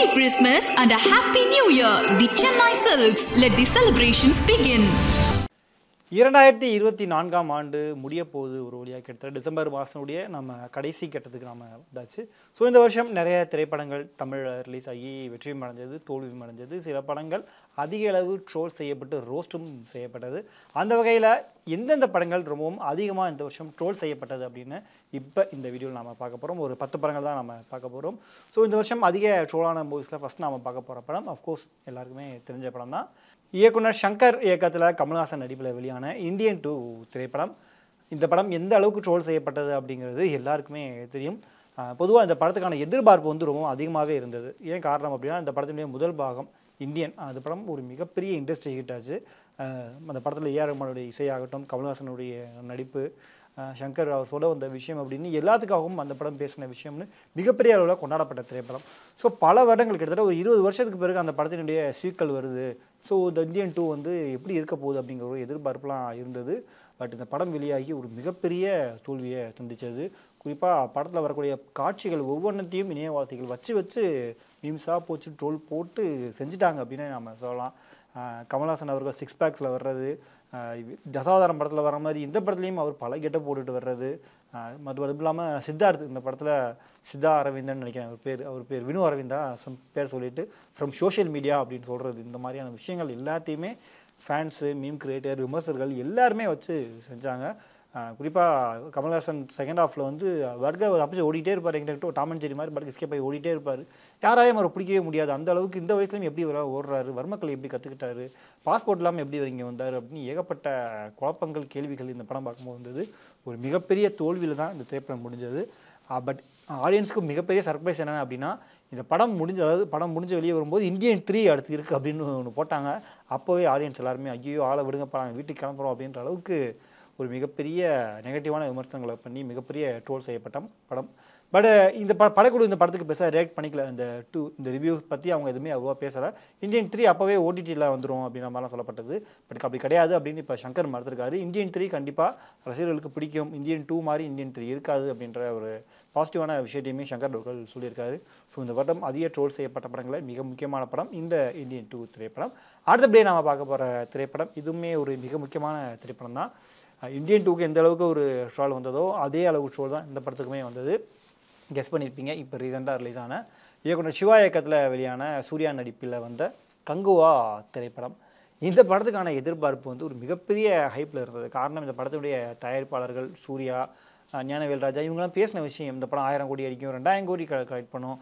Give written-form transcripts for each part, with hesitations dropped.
Merry Christmas and a Happy New Year! The Chennai Silks. Let the celebrations begin. 2024ஆம் ஆண்டு முடிய போகுது ஒரு வழியாக கிட்டத்தட்ட டிசம்பர் மாதனுடைய நம்ம கடைசி கட்டத்துக்கு நம்ம வந்தாச்சு. ஸோ இந்த வருஷம் நிறைய திரைப்படங்கள் தமிழ் ரிலீஸ் ஆகி வெற்றியும் அடைஞ்சது, தோல்வியும் அடைஞ்சது. சில படங்கள் அதிக அளவு ட்ரோல் செய்யப்பட்டு ரோஸ்ட்டும் செய்யப்பட்டது. அந்த வகையில் எந்தெந்த படங்கள் ரொம்பவும் அதிகமாக இந்த வருஷம் ட்ரோல் செய்யப்பட்டது அப்படின்னு இப்போ இந்த வீடியோவில் நாம் பார்க்க போகிறோம். ஒரு 10 படங்கள் தான் நம்ம பார்க்க போகிறோம். ஸோ இந்த வருஷம் அதிக ட்ரோலான மூவிஸில் ஃபஸ்ட் நாம் பார்க்க போகிற படம் அஃப்கோர்ஸ் எல்லாருக்குமே தெரிஞ்ச படம் தான். இயக்குனர் சங்கர் இயக்கத்தில் கமல்ஹாசன் நடிப்பில் வெளியான இந்தியன் 2 திரைப்படம். இந்த படம் எந்த அளவுக்கு ட்ரோல் செய்யப்பட்டது அப்படிங்கிறது எல்லாருக்குமே தெரியும். பொதுவாக இந்த படத்துக்கான எதிர்பார்ப்பு வந்து ரொம்ப அதிகமாகவே இருந்தது. ஏன் காரணம் அப்படின்னா இந்த படத்தினுடைய முதல் பாகம் இந்தியன் அந்த படம் ஒரு மிகப்பெரிய இண்டஸ்ட்ரி ஹிட் ஆச்சு. அந்த படத்தில் ஏஆர் ரஹ்மானுடைய இசையாகட்டும், கமல்ஹாசனுடைய நடிப்பு, சங்கர் அவர் சொல்ல வந்த விஷயம் அப்படின்னு எல்லாத்துக்காகவும் அந்த படம் பேசின விஷயம்னு மிகப்பெரிய அளவில் கொண்டாடப்பட்ட திரைப்படம். ஸோ பல வருடங்கள் கிட்டத்தட்ட ஒரு 20 வருஷத்துக்கு பிறகு அந்த படத்தினுடைய சீக்வல் வருது. ஸோ இந்த இந்தியன் 2 வந்து எப்படி இருக்க போகுது அப்படிங்கிற ஒரு எதிர்பார்ப்புலாம் இருந்தது. பட் இந்த படம் வெளியாகி ஒரு மிகப்பெரிய தோல்வியை சந்தித்தது. குறிப்பாக படத்தில் வரக்கூடிய காட்சிகள் ஒவ்வொன்றத்தையும் இணையவாசிகள் வச்சு மீம்ஸாக போச்சு ட்ரோல் போட்டு செஞ்சுட்டாங்க அப்படின்னு நம்ம சொல்லலாம். கமல்ஹாசன் அவர்கள் 6 பேக்ஸில் வர்றது, தசாவதாரம் படத்தில் வர மாதிரி இந்த படத்துலையும் அவர் பல கெட்டப் போட்டுட்டு வர்றது, அது இல்லாமல் சித்தார்த் இந்த படத்தில் சித்தா அரவிந்தன் நினைக்கிறேன் அவர் பேர் வினு அரவிந்தா சம் பேர் சொல்லிட்டு ஃப்ரம் சோஷியல் மீடியா அப்படின்னு சொல்கிறது. இந்த மாதிரியான விஷயங்கள் எல்லாத்தையுமே ஃபேன்ஸு, மீம் கிரியேட்டர், விமர்சகர்கள் எல்லாருமே வச்சு செஞ்சாங்க. குறிப்பாக கமல்ஹாசன் செகண்ட் ஹாஃபில் வந்து வர்க்க அப்படி ஓடிட்டே இருப்பார். எங்கிட்ட டாம் அண்ட் ஜெர்ரி மாதிரி பர்க் எஸ்கேப் ஆகி ஓடிட்டே இருப்பார். யாராலையும் அவரை பிடிக்கவே முடியாது. அந்த அளவுக்கு இந்த வயசுலையும் எப்படி ஓடுறாரு, வர்மக்கலை எப்படி கற்றுக்கிட்டாரு, பாஸ்போர்ட் இல்லாமல் எப்படி இங்கே வந்தார் அப்படின்னு ஏகப்பட்ட குழப்பங்கள், கேள்விகள் இந்த படம் பார்க்கும்போது வந்தது. ஒரு மிகப்பெரிய தோல்வியில் தான் இந்த திரைப்படம் முடிஞ்சது. பட் ஆடியன்ஸுக்கு மிகப்பெரிய சர்ப்ரைஸ் என்னென்ன அப்படின்னா இந்த படம் முடிஞ்சு வெளியே வரும்போது இந்தியன் 3 அடுத்து இருக்குது அப்படின்னு ஒன்று போட்டாங்க. அப்போவே ஆடியன்ஸ் எல்லாருமே ஐயோ ஆளை விடுங்கப்பா நாங்கள் வீட்டுக்கு கிளம்புறோம் அப்படின்ற அளவுக்கு ஒரு மிகப்பெரிய நெகட்டிவான விமர்சனங்களை பண்ணி மிகப்பெரிய ட்ரோல் செய்யப்பட்ட படம். பட் இந்த படக்குழு இந்த படத்துக்கு பெருசாக ரியாக்ட் பண்ணிக்கல. இந்த ரிவ்யூ பற்றி அவங்க எதுவுமே அவ்வளோவா பேசலை. இந்தியன் 3 அப்போவே ஓடிடியில் வந்துடும் அப்படின்ற மாதிரிலாம் சொல்லப்பட்டது. பட் அப்படி கிடையாது அப்படின்னு இப்போ சங்கர் மறுத்திருக்காரு. இந்தியன் 3 கண்டிப்பாக ரசிகர்களுக்கு பிடிக்கும், இந்தியன் 2 மாதிரி இந்தியன் 3 இருக்காது அப்படின்ற ஒரு பாசிட்டிவான விஷயத்தையுமே சங்கர் அவர்கள் சொல்லியிருக்காரு. ஸோ இந்த படம் அதிக ட்ரோல் செய்யப்பட்ட படங்களில் மிக முக்கியமான படம் இந்த இந்தியன் 2 திரைப்படம். அடுத்தபடியே நாம் பார்க்க போகிற திரைப்படம் இதுவுமே ஒரு மிக முக்கியமான திரைப்படம் தான். இந்தியன் 2க்கு எந்த அளவுக்கு ஒரு ட்ரோல் வந்ததோ அதே அளவு ட்ரோல் தான் இந்த படத்துக்குமே வந்தது. கெஸ் பண்ணியிருப்பீங்க. இப்போ ரீசெண்டாக ரிலீஸ் ஆன இயக்குனர் சிவா இயக்கத்தில் வெளியான சூர்யா நடிப்பில் வந்த கங்குவா திரைப்படம். இந்த படத்துக்கான எதிர்பார்ப்பு வந்து ஒரு மிகப்பெரிய ஹைப்பில் இருந்தது. காரணம் இந்த படத்துடைய தயாரிப்பாளர்கள் சூர்யா, ஞானவேல் ராஜா இவங்கெல்லாம் பேசின விஷயம் இந்த படம் 1000 கோடி அடிக்கும், 2000 கோடி கலெக்ட் பண்ணும்,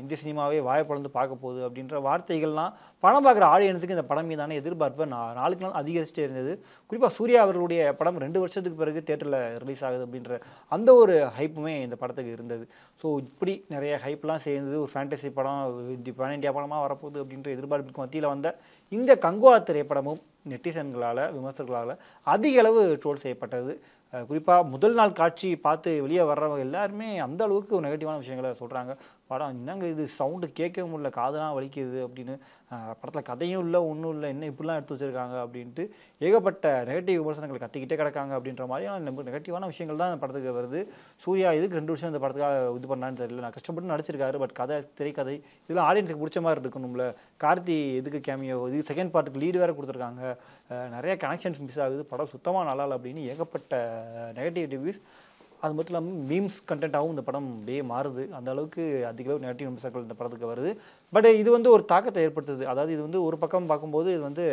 இந்திய சினிமாவே வாய்ப்பிழந்து பார்க்க போகுது அப்படின்ற வார்த்தைகள்லாம் படம் பார்க்குற ஆடியன்ஸுக்கு இந்த படம் மீதான எதிர்பார்ப்பு நாளுக்கு நாள் அதிகரிச்சுட்டே இருந்தது. குறிப்பாக சூர்யா அவர்களுடைய படம் 2 வருஷத்துக்கு பிறகு தேட்டரில் ரிலீஸ் ஆகுது அப்படின்ற அந்த ஒரு ஹைப்புமே இந்த படத்துக்கு இருந்தது. ஸோ இப்படி நிறைய ஹைப்லாம் சேர்ந்தது. ஒரு ஃபேண்டசி படம் பேன் இண்டியா படமாக வரப்போகுது அப்படின்ற எதிர்பார்ப்புக்கு மத்தியில் வந்த இந்த கங்குவா திரைப்படமும் நெட்டிசன்களால், விமர்சகர்களால் அதிக அளவு ட்ரோல் செய்யப்பட்டது. குறிப்பாக முதல் நாள் காட்சி பார்த்து வெளியே வர்றவங்க எல்லாருமே அந்த அளவுக்கு நெகட்டிவான விஷயங்களை சொல்கிறாங்க. படம் என்னங்க இது சவுண்டு கேட்கவே முடியல, காதெல்லாம் வலிக்குது அப்படின்னு, படத்தில் கதையும் இல்லை ஒன்றும் இல்லை, என்ன இப்படிலாம் எடுத்து வச்சுருக்காங்க அப்படின்ட்டு ஏகப்பட்ட நெகட்டிவ் விமர்சனங்களை கத்திக்கிட்டே கிடக்காங்க அப்படின்ற மாதிரியான நெகட்டிவான விஷயங்கள் தான் இந்த படத்துக்கு வருது. சூர்யா இதுக்கு 2 வருஷம் இந்த படத்துக்காக இது பண்ணான்னு தெரியல. நான் கஷ்டப்பட்டு நடிச்சிருக்காரு. பட் திரைக்கதை இதெல்லாம் ஆடியன்ஸுக்கு பிடிச்ச மாதிரி இருக்கணும்ல. கார்த்தி எதுக்கு கேமியோ, இது செகண்ட் பார்ட்டுக்கு லீடு வேறு கொடுத்துருக்காங்க, நிறைய கனெக்ஷன்ஸ் மிஸ் ஆகுது, படம் சுத்தமாக நல்லா இல்லை அப்படின்னு ஏகப்பட்ட நெகட்டிவ் ரிவ்யூஸ். அது மட்டும் இல்லாமல் மீம்ஸ் கண்டென்ட்டாகவும் இந்த படம் அப்படியே மாறுது. அந்த அளவுக்கு அதிக அளவு நெகட்டிவ் விமர்சனங்கள் இந்த படத்துக்கு வருது. பட் இது வந்து ஒரு தாக்கத்தை ஏற்படுத்துது. அதாவது இது வந்து ஒரு பக்கம் பார்க்கும்போது இது வந்து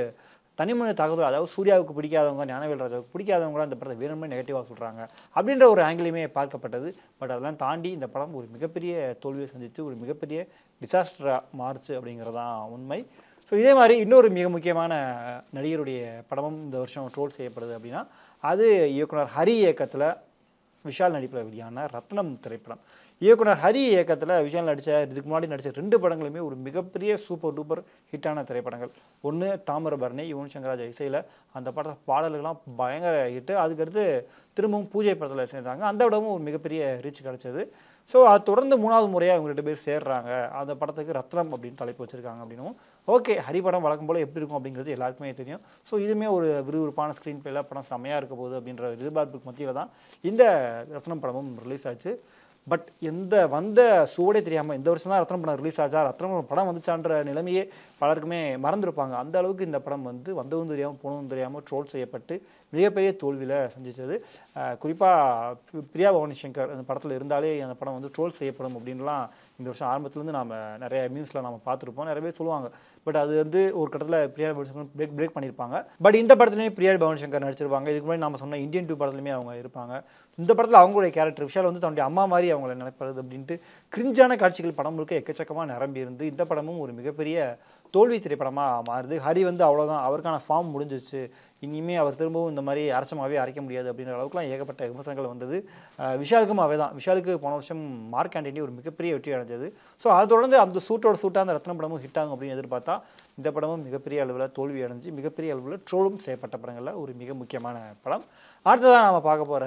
தனிமனித தாக்குதல், அதாவது சூர்யாவுக்கு பிடிக்காதவங்க, ஞானவேல் ராஜாவுக்கு பிடிக்காதவங்களாம் இந்த படத்தை வேணுமே நெகட்டிவாக சொல்கிறாங்க அப்படின்ற ஒரு ஆங்கிலுமே பார்க்கப்பட்டது. பட் அதெல்லாம் தாண்டி இந்த படம் ஒரு மிகப்பெரிய தோல்வியை சந்தித்து ஒரு மிகப்பெரிய டிசாஸ்டராக மாறுச்சு அப்படிங்கிறதான் உண்மை. ஸோ இதே மாதிரி இன்னொரு மிக முக்கியமான நடிகருடைய படமும் இந்த வருஷம் ட்ரோல் செய்யப்படுது அப்படின்னா அது இயக்குனர் ஹரி இயக்கத்தில் விஷால் நடிப்பில் வெளியான ரத்னம் திரைப்படம். இயக்குனர் ஹரி இயக்கத்தில் விஷால் இதுக்கு முன்னாடி நடித்த 2 படங்களுமே ஒரு மிகப்பெரிய சூப்பர் டூப்பர் ஹிட்டான திரைப்படங்கள். ஒன்று தாமிரபரணி, யுவன் சங்கர் ராஜா இசையில், அந்த படத்தில் பாடல்கள்லாம் பயங்கர ஹிட்டு. அதுக்கடுத்து திரும்பவும் பூஜை படத்தில் சேர்ந்தாங்க. அந்த இடமும் ஒரு மிகப்பெரிய ரீச் கிடச்சிது. ஸோ அது தொடர்ந்து 3வது முறையாக இவங்க 2 பேர் சேர்றாங்க. அந்த படத்துக்கு ரத்னம் அப்படின்னு தலைப்பு வச்சுருக்காங்க அப்படின்னும் ஓகே, ஹரி படம் வழக்கம் போல் எப்படி இருக்கும் அப்படிங்கிறது எல்லாருக்குமே தெரியும். ஸோ இதுவுமே ஒரு விறுவிறுப்பான ஸ்க்ரீன் பிளேல படம் செம்மையாக இருக்க போகுது அப்படின்ற எதிர்பார்ப்புக்கு மத்தியில் தான் இந்த ரத்னம் படமும் ரிலீஸ் ஆச்சு. பட் வந்த சூடே தெரியாமல் இந்த வருஷம் தான் ரத்னம் படம் ரிலீஸ் ஆச்சா, ரத்னம் படம் வந்துச்சான்ற நிலைமையே பலருக்குமே மறந்துருப்பாங்க. அந்த அளவுக்கு இந்த படம் வந்து வந்ததும் தெரியாமல் போனதும் தெரியாமல் ட்ரோல் செய்யப்பட்டு மிகப்பெரிய தோல்வியில் சந்தித்தது. குறிப்பாக பிரியா பவானி சங்கர் அந்த படத்தில் இருந்தாலே அந்த படம் வந்து ட்ரோல் செய்யப்படும் அப்படின்லாம் இந்த வருஷம் ஆரம்பத்துலேருந்து நாம் நிறைய மீம்ஸில் நம்ம பார்த்துருப்போம், நிறைய பேர் சொல்லுவாங்க. பட் அது வந்து ஒரு கட்டத்தில் பிரியா பவானி சங்கர் பிரேக் பண்ணியிருப்பாங்க. பட் இந்த படத்துலையும் பிரியா பவானி சங்கர் நடிச்சிருப்பாங்க. இதுக்கு முன்னாடி நம்ம சொன்ன இந்தியன் 2 படத்துலையுமே அவங்க இருப்பாங்க. இந்த படத்தில் அவங்களுடைய கேரக்டர் விஷால் வந்து தன்னுடைய அம்மா மாதிரி அவங்கள நினைப்பது அப்படின்ட்டு கிரிஞ்சான காட்சிகள் படம் முழுக்க எக்கச்சக்கமாக நிரம்பி இருந்து இந்த படமும் ஒரு மிகப்பெரிய தோல்வி திரைப்படமாக மாறுது. ஹரி வந்து அவ்வளோதான், அவருக்கான ஃபார்ம் முடிஞ்சிச்சு, இனிமேல் அவர் திரும்பவும் இந்த மாதிரி அரைச்சமாகவே அரைக்க முடியாது அப்படின்ற அளவுக்குலாம் ஏகப்பட்ட விமர்சனங்கள் வந்தது. விஷாலுக்கும் அவை தான். விஷாலுக்கு போன வருஷம் மார்க் ஆண்டனி ஒரு மிகப்பெரிய வெற்றி அடைஞ்சது. ஸோ அதை தொடர்ந்து அந்த சூட்டாக அந்த ரத்னம் படமும் ஹிட் ஆகும் அப்படின்னு எதிர்பார்த்தா இந்த படமும் மிகப்பெரிய அளவில் தோல்வி அடைஞ்சு மிகப்பெரிய அளவில் ட்ரோலும் செய்யப்பட்ட படங்களில் ஒரு மிக முக்கியமான படம். அடுத்ததான் நம்ம பார்க்க போகிற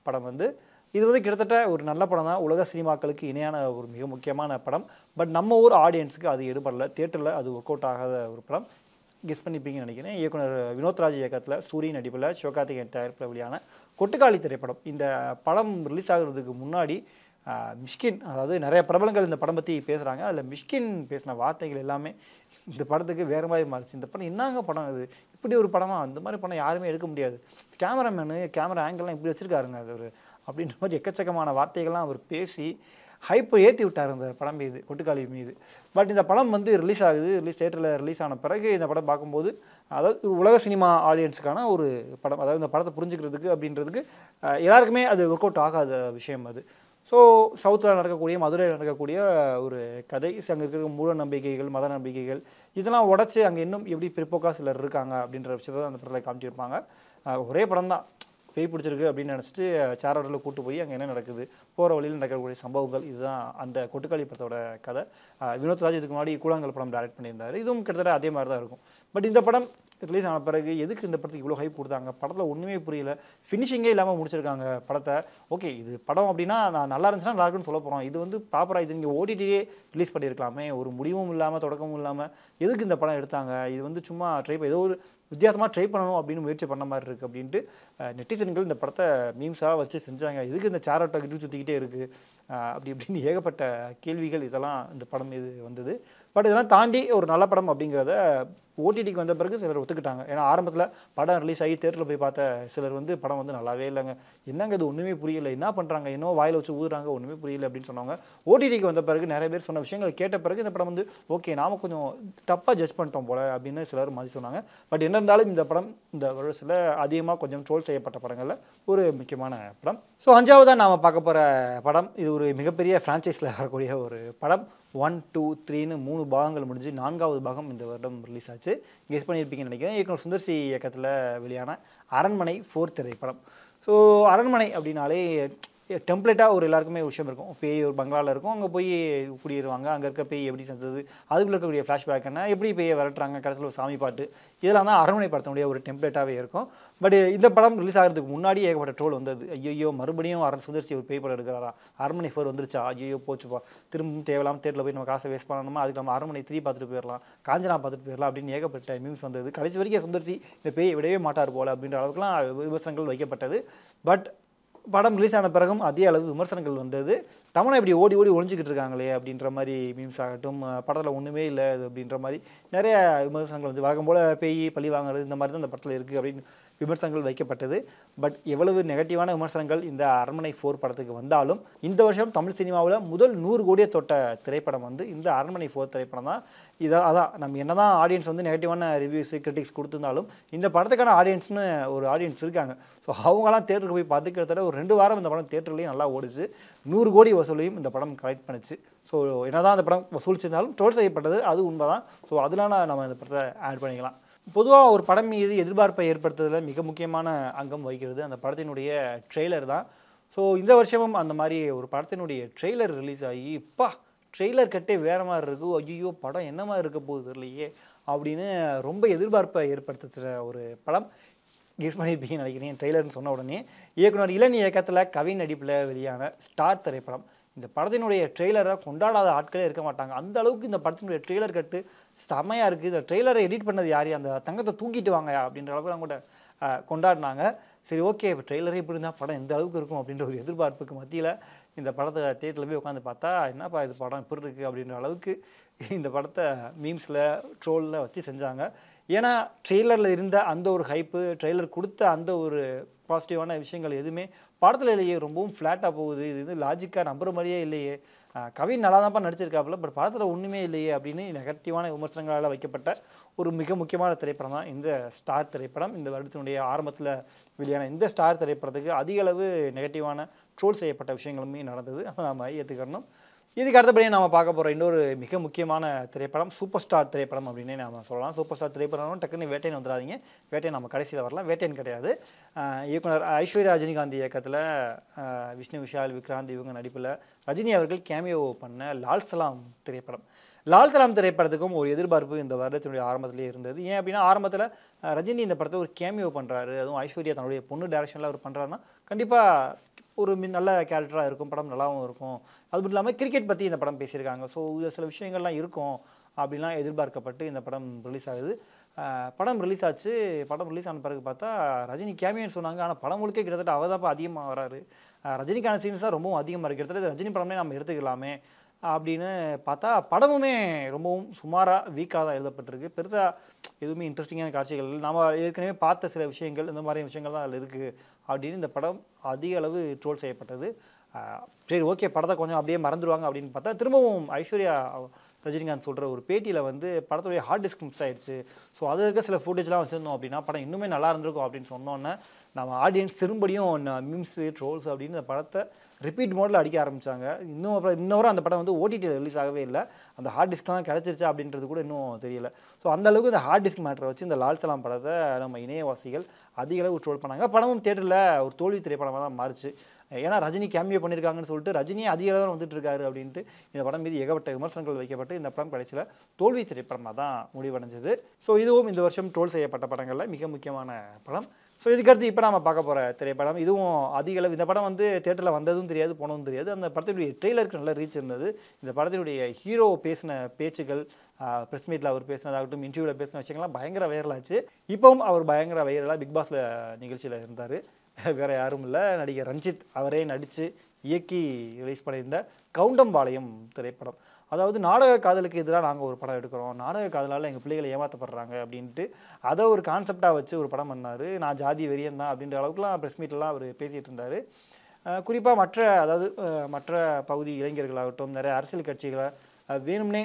படம் வந்து இது வந்து கிட்டத்தட்ட ஒரு நல்ல படம் தான், உலக சினிமாக்களுக்கு இணையான ஒரு மிக முக்கியமான படம். பட் நம்ம ஊர் ஆடியன்ஸுக்கு அது எடுபடல, தியேட்டரில் அது ஒர்க் அவுட் ஆகாத ஒரு படம். கெஸ் பண்ணிப்பீங்கன்னு நினைக்கிறேன். இயக்குனர் வினோத்ராஜ் இயக்கத்தில் சூரிய நடிப்பில் சிவகார்த்திகேயன் தயாரிப்பில் வெளியான கொட்டுக்காளி திரைப்படம். இந்த படம் ரிலீஸ் ஆகிறதுக்கு முன்னாடி மிஷ்கின், அதாவது நிறைய பிரபலங்கள் இந்த படம் பற்றி பேசுகிறாங்க. அதில் மிஷ்கின் பேசின வார்த்தைகள் எல்லாமே இந்த படத்துக்கு வேறு மாதிரி மாறிச்சு. இந்த படம் என்னங்க படம் இது, இப்படி ஒரு படமா, அந்த மாதிரி படம் யாருமே எடுக்க முடியாது, கேமராமேனு கேமரா ஆங்கிள்லாம் இப்படி வச்சுருக்காருங்க அது ஒரு அப்படின்ற மாதிரி எக்கச்சக்கமான வார்த்தைகள்லாம் அவர் பேசி ஹைப்பை ஏற்றி விட்டார் அந்த படம் மீது, கொட்டுக்காளி மீது. பட் இந்த படம் வந்து ரிலீஸ் ஆகுது. தியேட்டரில் ரிலீஸ் ஆன பிறகு இந்த படம் பார்க்கும்போது, அதாவது உலக சினிமா ஆடியன்ஸுக்கான ஒரு படம், அதாவது இந்த படத்தை புரிஞ்சுக்கிறதுக்கு அப்படின்றதுக்கு எல்லாருக்குமே அது ஒர்க் அவுட் ஆகாத விஷயம் அது. ஸோ சவுத்தில் நடக்கக்கூடிய, மதுரையில் நடக்கக்கூடிய ஒரு கதை, அங்கே இருக்கிற மூட நம்பிக்கைகள், மத நம்பிக்கைகள் இதெல்லாம் உடச்சி அங்கே இன்னும் எப்படி பிற்போக்காக சிலர் இருக்காங்க அப்படின்ற விஷயத்தை அந்த படத்தில் காமிச்சிருப்பாங்க. ஒரே படம் தான், பேய் பிடிச்சிருக்கு அப்படின்னு நினச்சிட்டு சேரோட்டில் கூட்டு போய் அங்கே என்ன நடக்குது, போகிற வழியில் நடக்கக்கூடிய சம்பவங்கள், இதுதான் அந்த கொட்டுக்காளி படத்தோட கதை. வினோத்ராஜ் இதுக்கு முன்னாடி கூழாங்கல் படம் டைரக்ட் பண்ணியிருந்தார். இதுவும் கிட்டத்தட்ட அதே மாதிரி தான் இருக்கும். பட் இந்த படம் ரிலீஸ் ஆன பிறகு எதுக்கு இந்த படத்துக்கு இவ்வளோ ஹைப் கொடுத்தாங்க, படத்தில் ஒன்றுமே புரியல, ஃபினிஷிங்கே இல்லாமல் முடிச்சிருக்காங்க படத்தை. ஓகே, இது படம் அப்படின்னா நான் நல்லா இருந்துச்சுன்னா நல்லா இருக்குன்னு சொல்ல போகிறோம். இது வந்து ப்ராப்பராக இது நீங்கள் ஓடிடியே ரிலீஸ் பண்ணியிருக்கலாமே, ஒரு முடிவும் இல்லாமல் தொடக்கமும் இல்லாமல் எதுக்கு இந்த படம் எடுத்தாங்க, இது வந்து சும்மா ஏதோ ஒரு வித்தியாசமாக ட்ரை பண்ணணும் அப்படின்னு முயற்சி பண்ண மாதிரி இருக்குது அப்படின்ட்டு நெட்டிசன்கள் இந்த படத்தை மீம்ஸாக வச்சு செஞ்சாங்க. இதுக்கு இந்த சேரோட்டை கிட்ட சுற்றிக்கிட்டே இருக்குது அப்படி இப்படின்னு ஏகப்பட்ட கேள்விகள் இதெல்லாம் இந்த படம் மீது வந்தது. பட் இதெல்லாம் தாண்டி ஒரு நல்ல படம் அப்படிங்கிறத ஓடிடிக்கு வந்த பிறகு சிலர் ஒத்துக்கிட்டாங்க. ஏன்னா ஆரம்பத்தில் படம் ரிலீஸ் ஆகி தேட்டரில் போய் பார்த்த சிலர் வந்து படம் வந்து நல்லாவே இல்லைங்க, என்னங்க இது ஒன்றுமே புரியல, என்ன பண்ணுறாங்க, இன்னும் வாயில் வச்சு ஊதுறாங்க, ஒன்றுமே புரியல அப்படின்னு சொன்னாங்க. ஓடிடிக்கு வந்த பிறகு நிறைய பேர் சொன்ன விஷயங்கள் கேட்ட பிறகு இந்த படம் வந்து ஓகே நாம கொஞ்சம் தப்பாக ஜட்ஜ் பண்ணிட்டோம் போல அப்படின்னு சிலர் மாதிரி சொன்னாங்க. பட் என்ன இருந்தாலும் இந்த படம் இந்த வருஷத்தில் அதிகமாக கொஞ்சம் ட்ரோல் செய்யப்பட்ட படங்களில் ஒரு முக்கியமான படம். ஸோ அஞ்சாவதாக நாம் பார்க்க போகிற படம், இது ஒரு மிகப்பெரிய ஃப்ரான்ச்சைஸில் வரக்கூடிய ஒரு படம். 1, 2, 3ன்னு 3 பாகங்கள் முடிஞ்சு 4வது பாகம் இந்த வருடம் ரிலீஸ் ஆச்சு. கெஸ் பண்ணியிருப்பீங்கன்னு நினைக்கிறேன். இயக்குனர் சுந்தர்சி இயக்கத்தில் வெளியான அரண்மனை 4 திரைப்படம். ஸோ அரண்மனை அப்படின்னாலே டெம்ப்ளேட்டாக ஒரு எல்லாருக்குமே ஒரு விஷயம் இருக்கும். பேய் ஒரு பங்களாவில் இருக்கும், அங்கே போய் குடியிருவாங்க, அங்கே இருக்க பேய் எப்படி செஞ்சது, அதுக்குள்ளே இருக்கக்கூடிய ஃப்ளாஷ்பேக் என்ன, எப்படி பேயை விரட்டுறாங்க, கடைசியில் ஒரு சாமி பாட்டு, இதெல்லாம் தான் அரண்மனை படத்தினுடைய ஒரு டெம்ப்ளேட்டாகவே இருக்கும். பட் இந்த படம் ரிலீஸ் ஆகிறதுக்கு முன்னாடி ஏகப்பட்ட ட்ரோல் வந்தது. ஐயோ மறுபடியும் சுந்தர்சி ஒரு பேய் படம் எடுக்கிறாரா, அரண்மனை 4 வந்துருச்சா, ஐயோ போச்சுப்பா, திரும்பவும் தேவையில்லாமல் தேட்டரில் போய் நம்ம காசை வேஸ்ட் பண்ணணுமா, அதுக்கு நம்ம அரண்மனை 3 பார்த்துட்டு போயிடலாம், காஞ்சனா பார்த்துட்டு போயிடலாம் அப்படின்னு ஏகப்பட்ட மீம்ஸ் வந்தது. கடைசி வரைக்கும் சுந்தர்சி இந்த பேயை விடவே மாட்டார் போல அப்படின்ற அளவுக்குலாம் விமர்சனங்கள் வைக்கப்பட்டது. பட் படம் ரிலீஸ் ஆன பிறகும் அதே அளவு விமர்சனங்கள் வந்தது. தமிழை இப்படி ஓடி ஓடி ஒழிஞ்சிக்கிட்டு இருக்காங்களே அப்படின்ற மாதிரி மீம்ஸ் ஆகட்டும், படத்தில் ஒன்றுமே இல்லை அப்படின்ற மாதிரி நிறைய விமர்சனங்கள் வந்து வழக்கம் போல் பேய் பழி வாங்குறது இந்த மாதிரி தான் இந்த படத்தில் இருக்குது அப்படின்னு விமர்சனங்கள் வைக்கப்பட்டது. பட் எவ்வளவு நெகட்டிவான விமர்சனங்கள் இந்த அரண்மனை 4 படத்துக்கு வந்தாலும் இந்த வருஷம் தமிழ் சினிமாவில் முதல் 100 கோடியை தொட்ட திரைப்படம் வந்து இந்த அரண்மனை 4 திரைப்படம் தான். அதான் நம்ம என்ன தான் ஆடியன்ஸ் வந்து நெகட்டிவான ரிவ்யூஸ் கிரிட்டிக்ஸ் கொடுத்துருந்தாலும் இந்த படத்துக்கான ஆடியன்ஸ்னு ஒரு ஆடியன்ஸ் இருக்காங்க. ஸோ அவங்களாம் தேட்டருக்கு போய் பார்த்து கிட்டத்தட்ட ஒரு 2 வாரம் இந்த படம் தேட்டர்லேயும் நல்லா ஓடிச்சு. 100 கோடி வசூலையும் இந்த படம் கலெக்ட் பண்ணிச்சு. ஸோ என்னதான் அந்த படம் வசூலிச்சிருந்தாலும் ட்ரோல் செய்யப்பட்டது அது உண்மை தான். ஸோ அதனால நம்ம இந்த படத்தை ஆட் பண்ணிக்கலாம். பொதுவாக ஒரு படம் மீது எதிர்பார்ப்பை ஏற்படுத்துறதுல மிக முக்கியமான அங்கம் வகிக்கிறது அந்த படத்தினுடைய ட்ரெய்லர் தான். ஸோ இந்த வருஷமும் அந்த மாதிரி ஒரு படத்தினுடைய ட்ரெய்லர் ரிலீஸ் ஆகி ட்ரெய்லர் கட்டே வேறு மாதிரி இருக்குது, ஐயோ படம் என்ன மாதிரி இருக்க போகுது இல்லையே அப்படின்னு ரொம்ப எதிர்பார்ப்பை ஏற்படுத்துகிற ஒரு படம். கெஸ் பண்ணியிருப்பீங்கன்னு நினைக்கிறேன். ட்ரெய்லர்னு சொன்ன உடனே இயக்குனர் இளன் இயக்கத்தில் கவின் நடிப்பில் வெளியான ஸ்டார் திரைப்படம். இந்த படத்தினுடைய ட்ரெய்லரை கொண்டாடாத ஆட்களே இருக்க மாட்டாங்க. அந்த அளவுக்கு இந்த படத்தினுடைய ட்ரெய்லர் கட்டு செமையாக இருக்குது. இந்த ட்ரெய்லரை எடிட் பண்ணது யார், அந்த தங்கத்தை தூக்கிட்டு வாங்க அப்படின்ற அளவுக்கு அவங்க கூட கொண்டாடினாங்க. சரி ஓகே, இப்போ ட்ரெய்லரே இப்படி இருந்தால் படம் எந்த அளவுக்கு இருக்கும் அப்படின்ற ஒரு எதிர்பார்ப்புக்கு மத்தியில் இந்த படத்தை தியேட்டரில் போய் உட்காந்து பார்த்தா என்னப்பா இது படம் இப்படி இருக்குது அப்படின்ற அளவுக்கு இந்த படத்தை மீம்ஸில் ட்ரோலில் வச்சு செஞ்சாங்க. ஏன்னா ட்ரெய்லரில் இருந்த அந்த ஒரு ஹைப்பு, ட்ரெய்லர் கொடுத்த அந்த ஒரு பாசிட்டிவான விஷயங்கள் எதுவுமே படத்தில் இல்லையே, ரொம்பவும் ஃப்ளாட்டாக போகுது, இது வந்து லாஜிக்காக நம்புற மாதிரியே இல்லையே, கவின் நல்லா தான்ப்பா நடிச்சிருக்காப்புல, பட் படத்தில் ஒன்றுமே இல்லையே அப்படின்னு நெகட்டிவான விமர்சனங்களால் வைக்கப்பட்ட ஒரு மிக முக்கியமான திரைப்படம் தான் இந்த ஸ்டார் திரைப்படம். இந்த வருடத்தினுடைய ஆரம்பத்தில் வெளியான இந்த ஸ்டார் திரைப்படத்துக்கு அதிக அளவு நெகட்டிவான ட்ரோல் செய்யப்பட்ட விஷயங்களுமே நடந்தது. அதை நாம் ஏற்றுக்கணும். இதுக்கு அடுத்தபடியே நாம் பார்க்க போகிற இன்னொரு மிக முக்கியமான திரைப்படம் சூப்பர் ஸ்டார் திரைப்படம் அப்படின்னே நாம் சொல்லலாம். சூப்பர் ஸ்டார் திரைப்படம் டக்குன்னு வேட்டையன் வந்துடாதீங்க, வேட்டையன் நம்ம கடைசியில் வரலாம். வேட்டையன் கிடையாது. இயக்குனர் ஐஸ்வர்யா ரஜினிகாந்த் இயக்கத்தில் விஷ்ணு விஷால் விக்ராந்த் இவங்க நடிப்பில் ரஜினி அவர்கள் கேமியோ பண்ண லால் சலாம் திரைப்படம். லால் சலாம் திரைப்படத்துக்கும் ஒரு எதிர்பார்ப்பு இந்த வருடத்தினுடைய ஆரம்பத்திலே இருந்தது. ஏன் அப்படின்னா ஆரம்பத்தில் ரஜினி இந்த படத்தை ஒரு கேமியோ பண்ணுறாரு, அதுவும் ஐஸ்வர்யா தன்னுடைய பொண்ணு டைரக்ஷனில் அவர் பண்ணுறாருன்னா கண்டிப்பாக ஒரு நல்ல கேரக்டராக இருக்கும், படம் நல்லாவும் இருக்கும். அது மட்டும் இல்லாமல் கிரிக்கெட் பற்றி இந்த படம் பேசியிருக்காங்க. ஸோ சில விஷயங்கள்லாம் இருக்கும் அப்படின்லாம் எதிர்பார்க்கப்பட்டு இந்த படம் ரிலீஸ் ஆகுது. படம் ரிலீஸ் ஆச்சு. படம் ரிலீஸ் ஆன பிறகு பார்த்தா ரஜினி கேமியோன்னு சொன்னாங்க. ஆனால் படம் முழுக்க கிட்டத்தட்ட அவர் தான் அதிகமாக வராரு. ரஜினிக்கான சீன்ஸ் தான் ரொம்பவும் அதிகமாக இருக்குது. கிட்டத்தட்ட ரஜினி படமே நம்ம எடுத்துக்கலாமே அப்படின்னு பார்த்தா படமுமே ரொம்பவும் சுமாராக வீக்காக தான் எழுதப்பட்டிருக்கு. பெருசாக எதுவுமே இன்ட்ரெஸ்டிங்கான காட்சிகள் நாம் ஏற்கனவே பார்த்த சில விஷயங்கள், இந்த மாதிரி விஷயங்கள் தான் அதில் இருக்குது அப்படின்னு இந்த படம் அதிக அளவு ட்ரோல் செய்யப்பட்டது. சரி ஓகே, படத்தை கொஞ்சம் அப்படியே மறந்துடுவாங்க அப்படின்னு பார்த்தா திரும்பவும் ஐஸ்வர்யா ரஜினிகாந்த் சொல்கிற ஒரு பேட்டியில் வந்து படத்துடைய ஹார்ட் டிஸ்க் மிஸ் ஆயிடுச்சு, ஸோ அதில் இருக்க சில ஃபுட்டேஜ்லாம் வச்சுருந்தோம் அப்படின்னா படம் இன்னுமே நல்லா இருந்திருக்கும் அப்படின்னு சொன்னோன்னே நம்ம ஆடியன்ஸ் திரும்படியும் மீம்ஸு ட்ரோல்ஸ் அப்படின்னு இந்த படத்தை ரிப்பீட் மோடில் அடிக்க ஆரம்பித்தாங்க. இன்னொரு அந்த படம் வந்து ஓடிடியில் ரிலீஸ் ஆகவே இல்லை. அந்த ஹார்ட் டிஸ்க்லாம் கிடச்சிருச்சா அப்படின்றது கூட இன்னும் தெரியல. ஸோ அந்தளவுக்கு இந்த ஹார்ட் டிஸ்க் மேட்டரை வச்சு இந்த லால் சலாம் படத்தை நம்ம இணையவாசிகள் அதிக அளவு ட்ரோல் பண்ணாங்க. படமும் தேட்டரில் ஒரு தோல்வி திரைப்படமாக தான் மாறிச்சு. ஏன்னா ரஜினி கேமியோ பண்ணியிருக்காங்கன்னு சொல்லிட்டு ரஜினியே அதிக அளவு வந்துட்டு இருக்காரு அப்படின்ட்டு இந்த படம் மீது ஏகப்பட்ட விமர்சனங்கள் வைக்கப்பட்டு இந்த படம் கடைசியில் தோல்வி திரைப்படமாக தான் முடிவடைஞ்சது. ஸோ இதுவும் இந்த வருஷம் ட்ரோல் செய்யப்பட்ட படங்களில் மிக முக்கியமான படம். ஸோ இதுக்கடுத்து இப்போ நம்ம பார்க்க போகிற திரைப்படம் இதுவும் அதிக அளவு, இந்த படம் வந்து தேட்டரில் வந்ததும் தெரியாது போனதும் தெரியாது. அந்த படத்தினுடைய ட்ரெய்லருக்கு நல்ல ரீச் இருந்தது. இந்த படத்தினுடைய ஹீரோ பேசின பேச்சுகள், ப்ரெஸ் மீட்டில் அவர் பேசினதாகட்டும், இன்டர்வியூவில் பேசின விஷயங்கள்லாம் பயங்கர வைரலாச்சு. இப்போவும் அவர் பயங்கர வைரலாக பிக் பாஸில் நிகழ்ச்சியில் இருந்தார். வேறு யாரும் இல்லை, நடிகர் ரஞ்சித் அவரே நடித்து இயக்கி ரிலீஸ் பண்ணியிருந்த கவுண்டம்பாளையம் திரைப்படம். அதாவது நாடக காதலுக்கு எதிராக நாங்கள் ஒரு படம் எடுக்கிறோம், நாடக காதலால் எங்கள் பிள்ளைகளை ஏமாற்றப்படுறாங்க அப்படின்ட்டு அதை ஒரு கான்செப்டாக வச்சு ஒரு படம் பண்ணார். நான் ஜாதி வெறியன் தான் அப்படின்ற அளவுக்குலாம் ப்ரெஸ் மீட்லாம் அவர் பேசிகிட்டு இருந்தார். குறிப்பாக மற்ற பகுதி இளைஞர்களாகட்டும், நிறைய அரசியல் கட்சிகளை வேணும்னே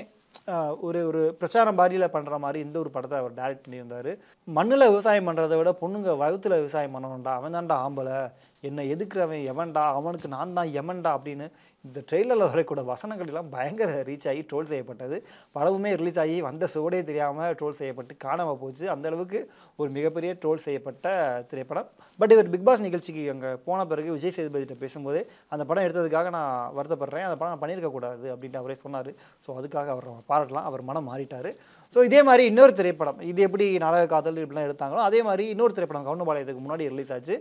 ஒரு பிரச்சாரம் பாரியில் பண்ணுற மாதிரி இந்த ஒரு படத்தை அவர் டைரக்ட் பண்ணியிருந்தார். மண்ணில் விவசாயம் பண்ணுறதை விட பொண்ணுங்க வகுத்தில் விவசாயம் பண்ணணும்டா, அவன் தான்டா ஆம்பளை, என்னை எதுக்குறவன் எவன்டா, அவனுக்கு நான் தான் எவன்டா அப்படின்னு இந்த ட்ரெய்லரில் வரக்கூட வசனங்கள் எல்லாம் பயங்கர ரீச் ஆகி ட்ரோல் செய்யப்பட்டது. படமுமே ரிலீஸ் ஆகி வந்த சோடே தெரியாமல் ட்ரோல் செய்யப்பட்டு காணாமல் போச்சு. அந்தளவுக்கு ஒரு மிகப்பெரிய ட்ரோல் செய்யப்பட்ட திரைப்படம். பட் இவர் பிக் பாஸ் நிகழ்ச்சிக்கு அங்கே போன பிறகு விஜய் சேதுபதிகிட்ட பேசும்போதே அந்த படம் எடுத்ததுக்காக நான் வருத்தப்படுறேன், அந்த படம் நான் பண்ணியிருக்கக்கூடாது அப்படின்ட்டு அவரே சொன்னார். ஸோ அதுக்காக அவர் பாராட்டலாம், அவர் மனம் மாறிட்டார். ஸோ இதே மாதிரி இன்னொரு திரைப்படம், இது எப்படி நாடக காதல் இப்படிலாம் எடுத்தாங்களோ அதே மாதிரி இன்னொரு திரைப்படம் கவுண்டம்பாளையத்துக்கு முன்னாடி ரிலீஸ் ஆச்சு.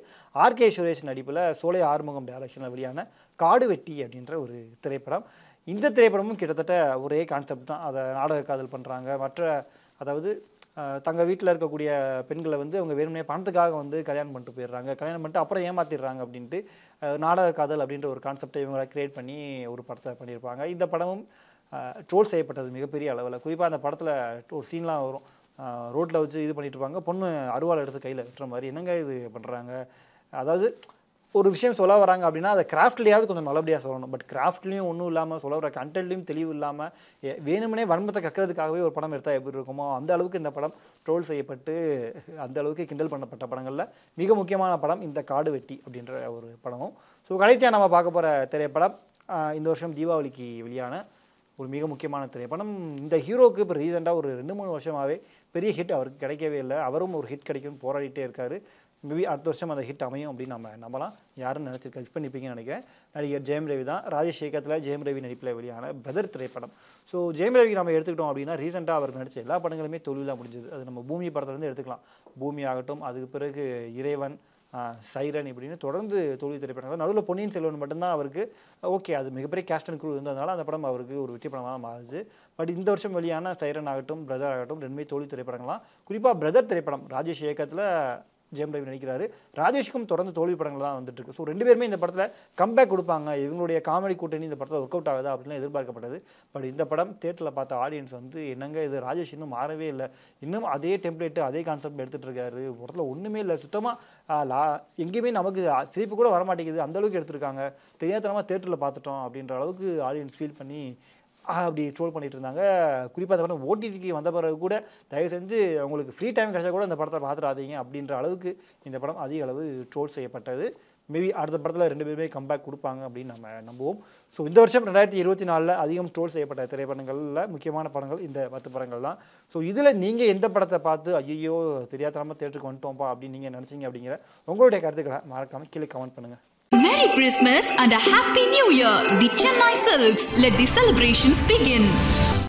ஆர்கே சுரேஷ் நடிப்பில் சோலை ஆறுமுகம் டைரக்ஷனில் வெளியான காடு வெட்டி அப்படின்ற ஒரு திரைப்படம். இந்த திரைப்படமும் கிட்டத்தட்ட ஒரே கான்செப்ட் தான். அதை நாடக காதல் பண்ணுறாங்க, அதாவது தங்கள் வீட்டில் இருக்கக்கூடிய பெண்களை வந்து அவங்க வேணும்னே பணத்துக்காக வந்து கல்யாணம் பண்ணிட்டு போயிடுறாங்க, கல்யாணம் பண்ணிட்டு அப்புறம் ஏமாற்றிடுறாங்க அப்படின்ட்டு நாடக காதல் அப்படின்ற ஒரு கான்செப்டை இவங்களை கிரியேட் பண்ணி ஒரு படத்தை பண்ணியிருப்பாங்க. இந்த படமும் ட்ரோல் செய்யப்பட்டது மிகப்பெரிய அளவில். குறிப்பாக அந்த படத்தில் ஒரு சீன்லாம் வரும், ரோட்டில் வச்சு இது பண்ணிட்டு இருப்பாங்க, பொண்ணு அருவாள் எடுத்து கையில் வெட்டுற மாதிரி, என்னங்க இது பண்ணுறாங்க. அதாவது ஒரு விஷயம் சொல்ல வராங்க அப்படின்னா அதை கிராஃப்ட்லேயாவது கொஞ்சம் நல்லபடியாக சொல்லணும். பட் கிராஃப்ட்லேயும் ஒன்றும் இல்லாமல், சொல்ல வர கண்டென்ட்லேயும் தெளிவு இல்லாமல் வேணுமனே வன்மத்தை கக்கிறதுக்காகவே ஒரு படம் எடுத்தால் எப்படி இருக்குமோ அந்த அளவுக்கு இந்த படம் ட்ரோல் செய்யப்பட்டு அந்த அளவுக்கு கிண்டல் பண்ணப்பட்ட படங்களில் மிக முக்கியமான படம் இந்த காடு வெட்டி அப்படின்ற ஒரு படமும். ஸோ கடைசியாக நம்ம பார்க்க போகிற திரைப்படம் இந்த வருஷம் தீபாவளிக்கு வெளியான ஒரு மிக முக்கியமான திரைப்படம். இந்த ஹீரோவுக்கு இப்போ ரீசெண்டாக ஒரு 2-3 வருஷமாகவே பெரிய ஹிட் அவருக்கு கிடைக்கவே இல்லை. அவரும் ஒரு ஹிட் கிடைக்கும்னு போராடிட்டே இருக்கார். மேபி அடுத்த வருஷம் அந்த ஹிட் அமையும் அப்படின்னு நம்ம நம்பலாம். யாருன்னு நினச்சிருக்க மிஸ் பண்ணிப்பீங்கன்னு நினைக்கிறேன். நடிகர் ஜெயம் ரவி தான். ராஜேஷ் இயக்கத்தில் ஜெயம் ரவி நடிப்பில் வெளியான பிரதர் திரைப்படம். ஸோ ஜெயம் ரவி நம்ம எடுத்துக்கிட்டோம் அப்படின்னா ரீசெண்டாக அவர் நடித்த எல்லா படங்களுமே தோல்வியாக முடிஞ்சது. அது நம்ம பூமி படத்துலேருந்து எடுத்துக்கலாம். பூமி ஆகட்டும், அதுக்கு பிறகு இறைவன், சைரன் இப்படின்னு தொடர்ந்து தோல்வி திரைப்படங்கள். நடுவில் பொன்னியின் செல்வன் மட்டும்தான் அவருக்கு ஓகே, அது மிகப்பெரிய கேஸ்ட் அண்ட் க்ரூ இருந்ததுனால அந்த படம் அவருக்கு ஒரு வெற்றி படமாக மாறுச்சு. பட் இந்த வருஷம் வெளியான சைரன் ஆகட்டும், பிரதர் ஆகட்டும் ரெண்டுமே தோல்வி திரைப்படங்களாம். குறிப்பாக பிரதர் திரைப்படம் ராஜேஷ் இயக்கத்தில் ஜெயம் ரவி நடிக்கிறாரு. ராஜேஷ்க்கும் தொடர்ந்து தோல்வி படங்கள் தான் வந்துட்டு இருக்கு. ஸோ 2 பேருமே இந்த படத்தில் கம்பேக் கொடுப்பாங்க, இவங்களுடைய காமெடி கூட்டணி இந்த படத்தில் ஒர்க் அவுட் ஆகுதா அப்படின்னு எதிர்பார்க்கப்பட்டது. பட் இந்த படம் தேட்டரில் பார்த்த ஆடியன்ஸ் வந்து என்னங்க இது, ராஜேஷ் இன்னும் மாறவே இல்லை, இன்னும் அதே டெம்ப்ளேட்டு அதே கான்செப்ட் எடுத்துகிட்டு இருக்காரு, படத்தில் ஒன்றுமே இல்லை, சுத்தமாக எங்கேயுமே நமக்கு சிரிப்பு கூட வரமாட்டேங்குது, அந்தளவுக்கு எடுத்திருக்காங்க, தெரியாதனமாக தேட்டரில் பார்த்துட்டோம் அப்படின்ற அளவுக்கு ஆடியன்ஸ் ஃபீல் பண்ணி அப்படி ட்ரோல் பண்ணிட்டு இருந்தாங்க. குறிப்பாக அந்த படம் ஓடிடிக்கு வந்த பிறகு கூட தயவு செஞ்சு உங்களுக்கு ஃப்ரீ டைம் கிடைச்சா கூட இந்த படத்தை பார்த்துடாதீங்க அப்படின்ற அளவுக்கு இந்த படம் அதிக அளவு ட்ரோல் செய்யப்பட்டது. மேபி அடுத்த படத்தில் 2 பேருமே கம்பேக் கொடுப்பாங்க அப்படின்னு நம்ம நம்புவோம். ஸோ இந்த வருஷம் 2024 அதிகம் ட்ரோல் செய்யப்பட்ட திரைப்படங்களில் முக்கியமான படங்கள் இந்த 10 படங்கள் தான். ஸோ இதில் நீங்கள் எந்த படத்தை பார்த்து ஐயோ தெரியாதனமாக தேட்டருக்கு வந்துட்டோம்ப்பா அப்படின்னு நீங்கள் நினச்சிங்க அப்படிங்கிற உங்களுடைய கருத்துக்களை மறக்காமல் கீழே கமெண்ட் பண்ணுங்கள். Merry Christmas and a Happy New Year! The Chennai Silks. Let the celebrations begin.